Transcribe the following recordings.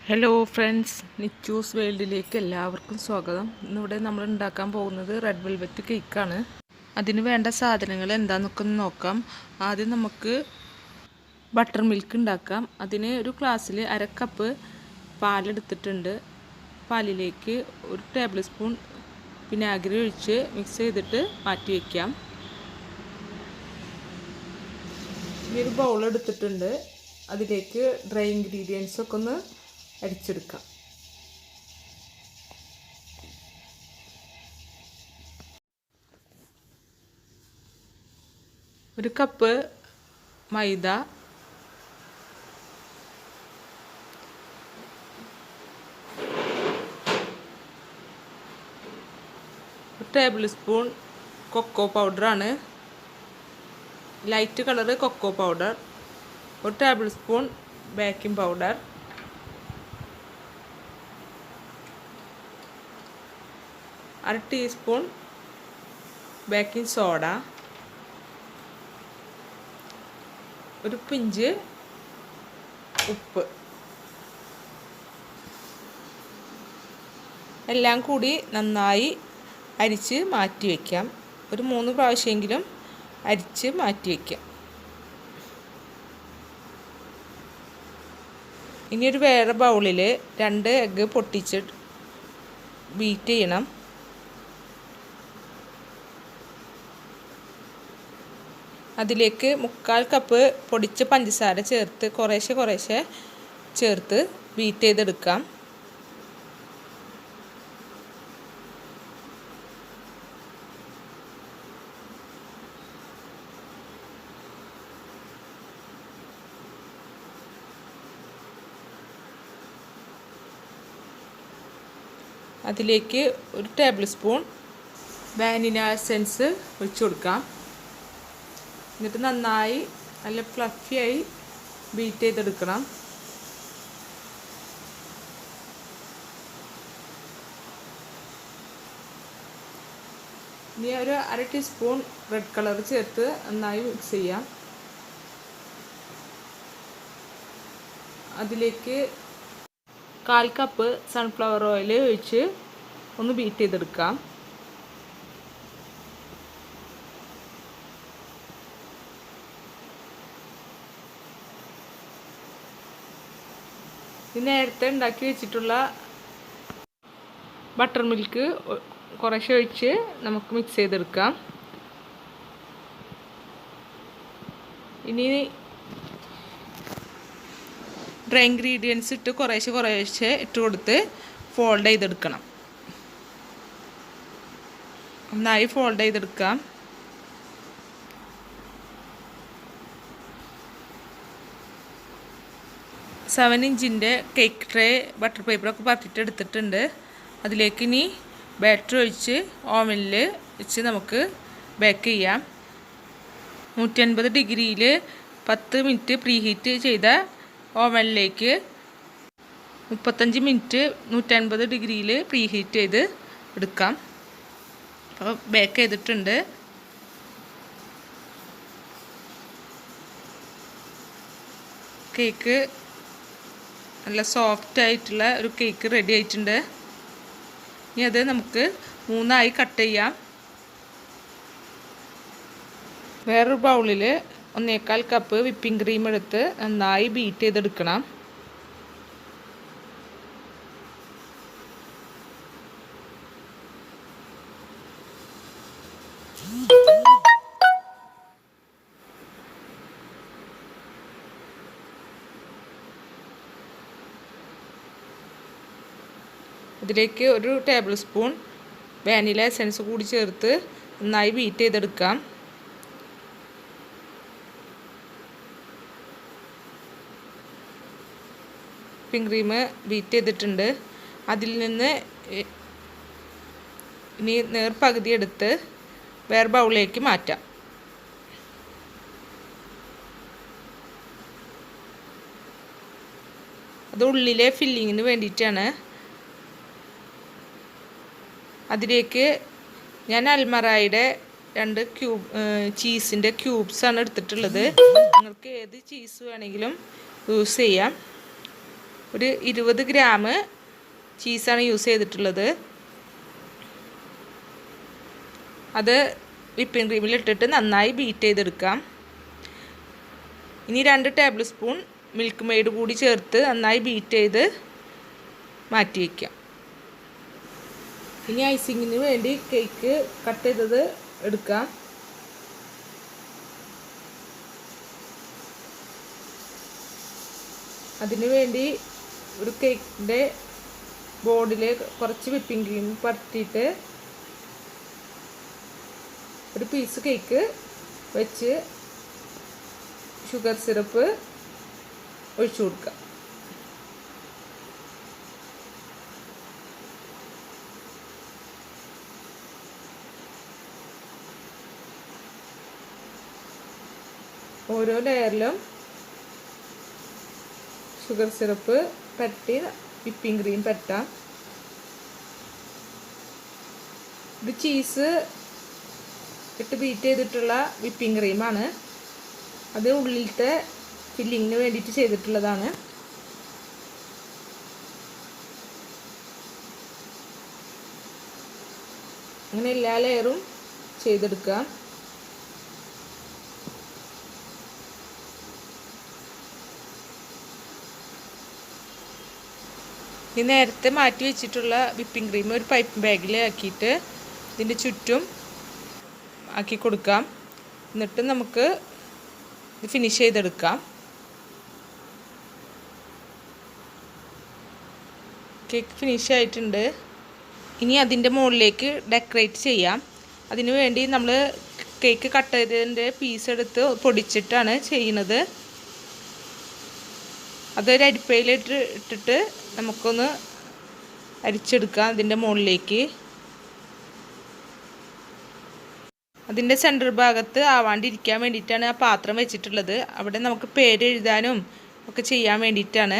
Hello friends, Nichu's വേൾഡിലേക്ക് എല്ലാവർക്കും സ്വാഗതം. ഇന്നിവിടെ നമ്മൾ ഉണ്ടാക്കാൻ പോകുന്നത് റെഡ് വെൽവെറ്റ് കേക്കാണ്. അതിന് വേണ്ട സാധനങ്ങൾ എന്താണെന്നൊക്കെ ഒന്ന് നോക്കാം. ആദ്യം നമുക്ക് ബട്ടർ മിൽക്ക് ഉണ്ടാക്കാം. അതിന് ഒരു ഗ്ലാസ്സിൽ 1/2 കപ്പ് പാലെടുത്തിട്ടുണ്ട്. പാലിലേക്ക് 1 ടേബിൾ സ്പൂൺ വിനാഗിരി ഒഴിച്ച് മിക്സ് ചെയ്തിട്ട് മാറ്റി വയ്ക്കാം. ഇനി ഒരു ബൗൾ എടുത്തിട്ടുണ്ട്. അതിലേക്ക് ഡ്രൈ ഇൻഗ്രീഡിയൻസ് ഒക്കെ ഒന്ന് അരിച്ചെടുക്കാം. ഒരു കപ്പ് മൈദ, 1 ടേബിൾ സ്പൂൺ കൊക്കോ പൗഡറാണ്, light colour cocoa powder, 1 table spoon baking powder, 1/2 teaspoon baking soda, ഒരു പിഞ്ച് ഉപ്പ്. എല്ലാം കൂടി നന്നായി അരിച്ച് മാറ്റി വയ്ക്കാം. ഒരു 3 പ്രാവശ്യമെങ്കിലും അരിച്ച് മാറ്റി വയ്ക്കാം. ഇനി ഒരു വേറെ ബൗളിൽ 2 എഗ്ഗ് പൊട്ടിച്ച് ബീറ്റ് ചെയ്യണം. അതിലേക്ക് 1/4 കപ്പ് പൊടിച്ച പഞ്ചസാര ചേർത്ത് കുറേശ്ശെ ചേർത്ത് ബീറ്റ് ചെയ്തെടുക്കാം. അതിലേക്ക് 1 ടേബിൾ സ്പൂൺ വാനില എസൻസ് ഒഴിച്ചു കൊടുക്കാം. എന്നിട്ട് നന്നായി നല്ല ഫ്ലഫിയായി ബീറ്റ് ചെയ്തെടുക്കണം. ഇനി ഒരു 1/2 ടീസ്പൂൺ റെഡ് കളർ ചേർത്ത് നന്നായി മിക്സ് ചെയ്യാം. അതിലേക്ക് 1/4 കപ്പ് സൺഫ്ലവർ ഓയിൽ ഒഴിച്ച് ഒന്ന് ബീറ്റ് ചെയ്തെടുക്കാം. നേരത്തെ ഉണ്ടാക്കി വെച്ചിട്ടുള്ള ബട്ടർ മിൽക്ക് കുറേശ്ശെ ഒഴിച്ച് നമുക്ക് മിക്സ് ചെയ്തെടുക്കാം. ഇനി ഡ്രൈ ഇൻഗ്രീഡിയൻസ് ഇട്ട് കുറേശ്ശെ ഇട്ട് കൊടുത്ത് ഫോൾഡ് ചെയ്തെടുക്കണം. നന്നായി ഫോൾഡ് ചെയ്തെടുക്കാം. സെവൻ ഇഞ്ചിൻ്റെ കേക്ക് ട്രേ ബട്ടർ പേപ്പറൊക്കെ പരത്തിയിട്ട് എടുത്തിട്ടുണ്ട്. അതിലേക്ക് ഇനി ബാറ്റർ ഒഴിച്ച് ഓവനിൽ വെച്ച് നമുക്ക് ബേക്ക് ചെയ്യാം. 180 ഡിഗ്രിയിൽ 10 മിനിറ്റ് പ്രീ ഹീറ്റ് ചെയ്ത ഓവനിലേക്ക് 35 മിനിറ്റ് 180 ഡിഗ്രിയിൽ പ്രീ ഹീറ്റ് ചെയ്ത് എടുക്കാം. അപ്പോൾ ബേക്ക് ചെയ്തിട്ടുണ്ട്. കേക്ക് നല്ല സോഫ്റ്റ് ആയിട്ടുള്ള ഒരു കേക്ക് റെഡി ആയിട്ടുണ്ട്. ഇനി അത് നമുക്ക് 3 കട്ട് ചെയ്യാം. വേറൊരു ബൗളിൽ 1/4 കപ്പ് വിപ്പിംഗ് ക്രീം എടുത്ത് നന്നായി ബീറ്റ് ചെയ്തെടുക്കണം. ഇതിലേക്ക് 1 ടേബിൾ സ്പൂൺ വാനില എസൻസ് കൂടി ചേർത്ത് നന്നായി ബീറ്റ് ചെയ്തെടുക്കാം. വിപ്പിംഗ് ക്രീം ബീറ്റ് ചെയ്തിട്ടുണ്ട്. അതിൽ നിന്ന് ഇനി നേർപകുതി എടുത്ത് വേറെ ബൗളിലേക്ക് മാറ്റാം. അത് ഉള്ളിലെ ഫില്ലിങ്ങിന് വേണ്ടിയിട്ടാണ്. അതിലേക്ക് ഞാൻ അൽമറായുടെ 2 ചീസിൻ്റെ ക്യൂബ്സാണ് എടുത്തിട്ടുള്ളത്. നിങ്ങൾക്ക് ഏത് ചീസ് വേണമെങ്കിലും യൂസ് ചെയ്യാം. ഒരു 20 ഗ്രാം ചീസാണ് യൂസ് ചെയ്തിട്ടുള്ളത്. അത് വിപ്പിംഗ് ക്രീമിൽ ഇട്ടിട്ട് നന്നായി ബീറ്റ് ചെയ്തെടുക്കാം. ഇനി 2 ടേബിൾ സ്പൂൺ മിൽക്ക് മെയ്ഡ് കൂടി ചേർത്ത് നന്നായി ബീറ്റ് ചെയ്ത് മാറ്റി വയ്ക്കാം. ഇനി ഐസിങ്ങിന് വേണ്ടി കേക്ക് കട്ട് ചെയ്തത് എടുക്കാം. അതിന് വേണ്ടി ഒരു കേക്കിൻ്റെ ബോർഡിൽ കുറച്ച് വിപ്പിംഗ് ക്രീം പരത്തിയിട്ട് ഒരു പീസ് കേക്ക് വെച്ച് ഷുഗർ സിറപ്പ് ഒഴിച്ചു കൊടുക്കുക. ഓരോ ലെയറിലും ഷുഗർ സിറപ്പ് പരത്തി വിപ്പിംഗ് ക്രീം പരത്താം. ഇത് ചീസ് ഇട്ട് ബീറ്റ് ചെയ്തിട്ടുള്ള വിപ്പിംഗ് ക്രീമാണ്. അത് ഉള്ളിലത്തെ ഫില്ലിങ്ങിന് വേണ്ടിയിട്ട് ചെയ്തിട്ടുള്ളതാണ്. അങ്ങനെ എല്ലാ ലെയറും ചെയ്തെടുക്കുക. ഈ നേരത്തെ മാറ്റി വെച്ചിട്ടുള്ള വിപ്പിംഗ് ക്രീം ഒരു പൈപ്പ് ബാഗിൽ ആക്കിയിട്ട് ഇതിൻ്റെ ചുറ്റും ആക്കി കൊടുക്കാം. എന്നിട്ട് നമുക്ക് ഇത് ഫിനിഷ് ചെയ്തെടുക്കാം. കേക്ക് ഫിനിഷ് ആയിട്ടുണ്ട്. ഇനി അതിൻ്റെ മുകളിലേക്ക് ഡെക്കറേറ്റ് ചെയ്യാം. അതിനു വേണ്ടി നമ്മൾ കേക്ക് കട്ട് ചെയ്തതിൻ്റെ പീസ് എടുത്ത് പൊടിച്ചിട്ടാണ് ചെയ്യുന്നത്. അതൊരു അരിപ്പയിലിട്ടിട്ട് നമുക്കൊന്ന് അരിച്ചെടുക്കാം. അതിൻ്റെ മുകളിലേക്ക് അതിൻ്റെ സെൻറ്റർ ഭാഗത്ത് ആവാണ്ടിരിക്കാൻ വേണ്ടിയിട്ടാണ് ആ പാത്രം വെച്ചിട്ടുള്ളത്. അവിടെ നമുക്ക് പേര് എഴുതാനും ഒക്കെ ചെയ്യാൻ വേണ്ടിയിട്ടാണ്.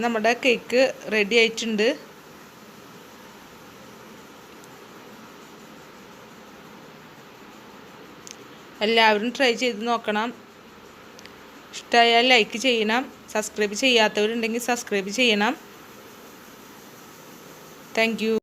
നമ്മുടെ കേക്ക് റെഡി ആയിട്ടുണ്ട്. എല്ലാവരും ട്രൈ ചെയ്ത് നോക്കണം. ഇഷ്ടമായാൽ ലൈക്ക് ചെയ്യണം. സബ്സ്ക്രൈബ് ചെയ്യാത്തവരുണ്ടെങ്കിൽ സബ്സ്ക്രൈബ് ചെയ്യണം. Thank you.